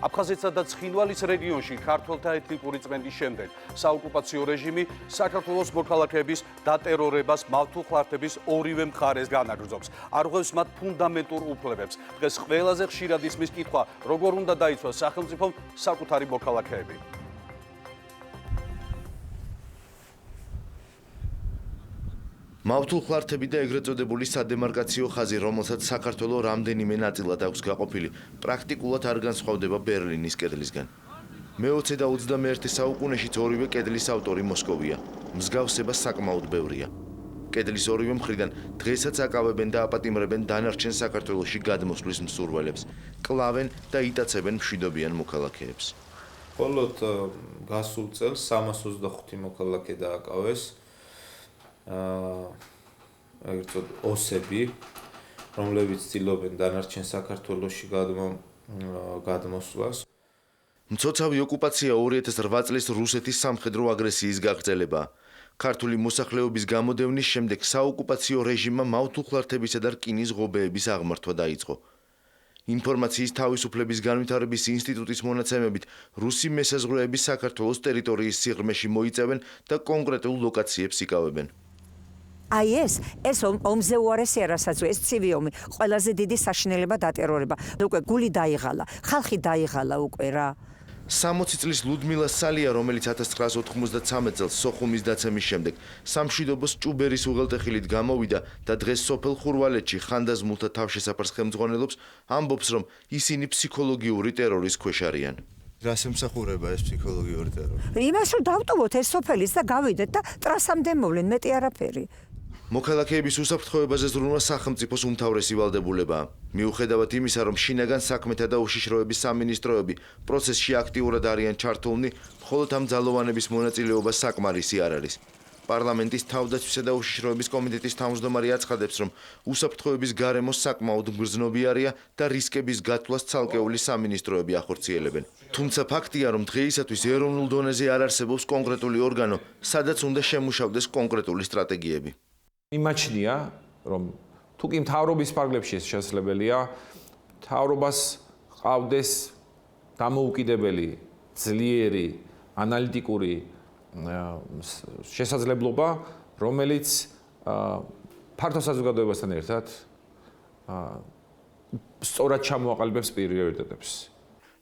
აფხაზეთსა და ცხინვალის რეგიონში ქართველთა ეთნიკური წმენდის შემდეგ საოკუპაციო რეჟიმი საქართველოს მოქალაქეების დატერორებას მავთულხლართების ორივე მხარეს განაგრძობს. არღვევს მათ ფუნდამენტურ უფლებებს. დღეს ყველაზე ხშირად ისმის კითხვა, როგორ უნდა დაიცვას სახელმწიფომ საკუთარი მოქალაქეები. მავთულხლართები და ეგრეთ წოდებული სადემარკაციო ხაზი, რომელსაც საქართველოს რამდენიმე ნაწილად აქვს გაყოფილი, პრაქტიკულად არ განსხვავდება ბერლინის კედლისგან. მე-20 და 21 საუკუნეშიც ორივე კედლის ავტორი მოსკოვია. მსგავსება საკმაოდ ბევრია. კედლის ორივე მხრიდან დღესაც აკავებენ და აპატიმრებენ დანარჩენ საქართველოში გადმოსვლის მსურველებს, კლავენ და იტაცებენ მშვიდობიან მოქალაქეებს. მხოლოდ გასულ წელს 325 მოქალაქე დააკავეს ოსები, რომლებიც ცდილობენ დანარჩენ საქართველოში გადმოსვლას. მცოცავი ოკუპაცია 2008 წლის რუსეთის სამხედრო აგრესიის გაგრძელებაა. ქართული მოსახლეობის გამოდევნის შემდეგ საოკუპაციო რეჟიმმა მავთულხლართებისა და რკინის ღობეების აღმართვა დაიწყო. ინფორმაციის თავისუფლების განვითარების ინსტიტუტის მონაცემებით, რუსი მესაზღვრეები საქართველოს ტერიტორიის სიღრმეში მოიწევენ და კონკრეტულ ლოკაციებს იკავებენ. აი ეს ომზე უარესია, რასაც ეს ცივი ომი, ყველაზე დიდი საშინელება დატერორება. უკვე გული დაიღალა, ხალხი დაიღალა უკვე რა. 60 წლის ლუდმილა სალია, რომელიც 1993 წელს სოხუმის დაცემის შემდეგ სამშვიდობოს ჭუბერის უღელტეხილით გამოვიდა და დღეს სოფელ ხურვალეთში ხანდაზმულთა თავშესაფარს ხელმძღვანელობს, ამბობს, რომ ისინი ფსიქოლოგიური ტერორის ქვეშ არიან. რას ემსახურება ეს ფსიქოლოგიური ტერორი? იმას რომ დავტოვოთ ეს სოფელის და გავიდეთ და ტრასამდე მოვლენ, მეტი არაფერი. მოქალაქეების უსაფრთხოებაზე ზრუნვა სახელმწიფოს უმთავრესი ვალდებულებაა. მიუხედავად იმისა, რომ შინაგან საქმეთა და უშიშროების სამინისტროები პროცესში აქტიურად არიან ჩართულნი, მხოლოდ ამ ძალოვანების მონაწილეობა საკმარისი არ არის. პარლამენტის თავდაცვისა და უშიშროების კომიტეტის თავმჯდომარე აცხადებს, რომ უსაფრთხოების გარემო საკმაოდ მგრძნობიარეა და რისკების გათვლას ცალკეული სამინისტროები ახორციელებენ. თუმცა ფაქტია, რომ დღეისათვის ეროვნულ დონეზე არ არსებობს კონკრეტული ორგანო, სადაც უნდა შემუშავდეს კონკრეტული სტრატეგიები. იმაჩნია, რომ თუ კი მთავრობის ფარგლებში ეს შესაძლებელია, მთავრობას ყავდეს დამოუკიდებელი, ძლიერი, ანალიტიკური შესაძლებლობა, რომელიც ფართო საზოგადოებასთან ერთად სწორად ჩამოაყალიბებს პრიორიტეტებს.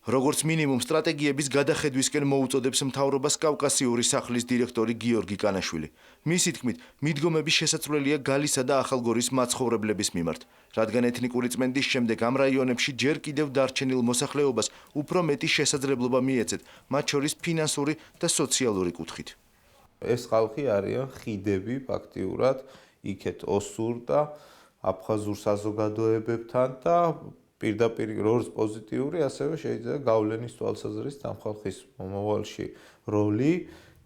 როგორც მინიმუმ სტრატეგიების გადახედვისკენ მოუწოდებს მთავრობას კავკასიური სახლის დირექტორი გიორგი კანაშვილი. მისი თქმით, მიდგომების შესაძლებელია გალისა და ახალგორის მაცხოვრებლების მიმართ, რადგან ეთნიკური წმენდის შემდეგ ამ რაიონებში ჯერ კიდევ დარჩენილ მოსახლეობას უფრო მეტი შესაძლებლობა მიეცეთ, მათ შორის ფინანსური და სოციალური კუთხით. ეს ხალხი არიან ხიდები ფაქტიურად იქეთ ოსურ და აფხაზურ საზოგადოებებთან და პირდაპირ როგორც პოზიტიური, ასევე შეიძლება გავლენის თვალსაზრისით ამ ხალხის მომავალში როლი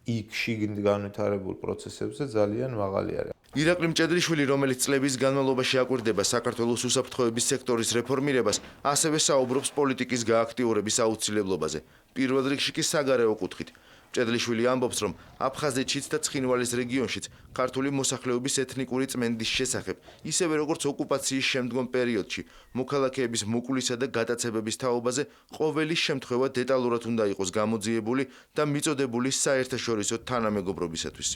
იქ შიგნით განვითარებულ პროცესებზე ძალიან მაღალი არის. ირაკლი მჭედრიშვილი, რომელიც წლების განმავლობაში აკვირდება საქართველოს უსაფრთხოების სექტორის რეფორმირებას, ასევე საუბრობს პოლიტიკის გააქტიურების აუცილებლობაზე, პირველ რიგში კი საგარეო კუთხით. მჭედრიშვილი ამბობს, რომ აფხაზეთშიც და ცხინვალის რეგიონშიც ქართული მოსახლეობის ეთნიკური წმენდის შესახებ, ისევე როგორც ოკუპაციის შემდგომ პერიოდში, მოქალაქეების მოკლისა და გადაცებების თაობაზე ყოველი შემთხვევა დეტალურად უნდა იყოს გამოძიებული და მიწოდებული საერთაშორისო თანამეგობრობისათვის.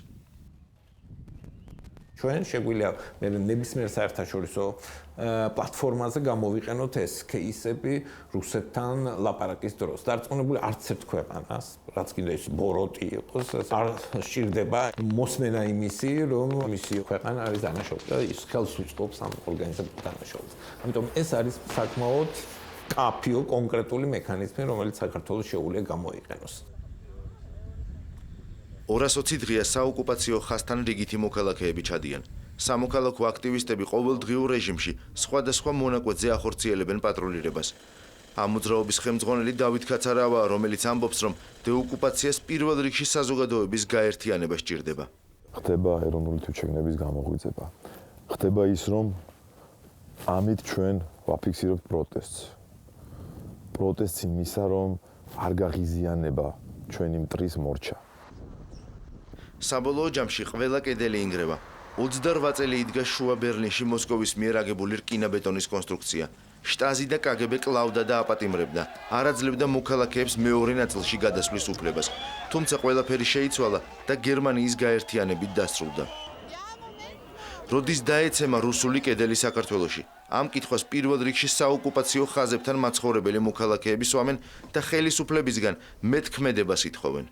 ჩვენ შეგვიძლია ნებისმიერ საერთაშორისო პლატფორმაზე გამოვიყენოთ ეს кейსები რუსეთთან ლაპარაკის დროს. დარწმუნებული არც ერთ ქვეყანას, რაც კიდე ის ბოროტი იყოს, არ სჭირდება მოსმენა იმისი, რომ მისი ქვეყანა არის დანაშაული და ის ხელს უწყობს ამ ორგანიზებულ დანაშაულს. ამიტომ ეს არის საკმაოდ კაფიო კონკრეტული მექანიზმი, რომელიც საქართველოს შეუძლია გამოიყენოს. 220 დღეა საოკუპაციო ხაზთან რიგითი მოქალაქეები ჩადიან. სამოქალაქო აქტივისტები ყოველდღიურ რეჟიმში სხვადასხვა მონაკვეთზე ახორციელებენ პატრულირებას. ამ მოძრაობის ხელმძღვანელი დავით კაცარავაა, რომელიც ამბობს, რომ დეოკუპაციას პირველ რიგში საზოგადოების გაერთიანება სჭირდება. ხდება ეროვნული თვითშეგნების გამოღვიძება. ხდება ის, რომ ამით ჩვენ ვაფიქსირებთ პროტესტს. პროტესტს იმისა, რომ არ გაღიზიანება ჩვენი მტრის მორჩა. საბოლოო ჯამში ყველა კედელი ინგრევა. 28 წელი იდგა შუა ბერლინში მოსკოვის მიერ აგებული რკინა-ბეტონის კონსტრუქცია. შტაზი და კგბ კლავდა და აპატიმრებდა. არ აძლევდა მოქალაქეებს მეორე ნაწილში გადასვლის უფლებას. თუმცა ყველაფერი შეიცვალა და გერმანიის გაერთიანებით დასრულდა. როდის დაეცემა რუსული კედელი საქართველოში? ამ კითხვას პირველ რიგში საოკუპაციო ხაზებთან მაცხოვრებელი მოქალაქეები სვამენ და ხელისუფლებისგან მეთქმედებას ითხოვენ.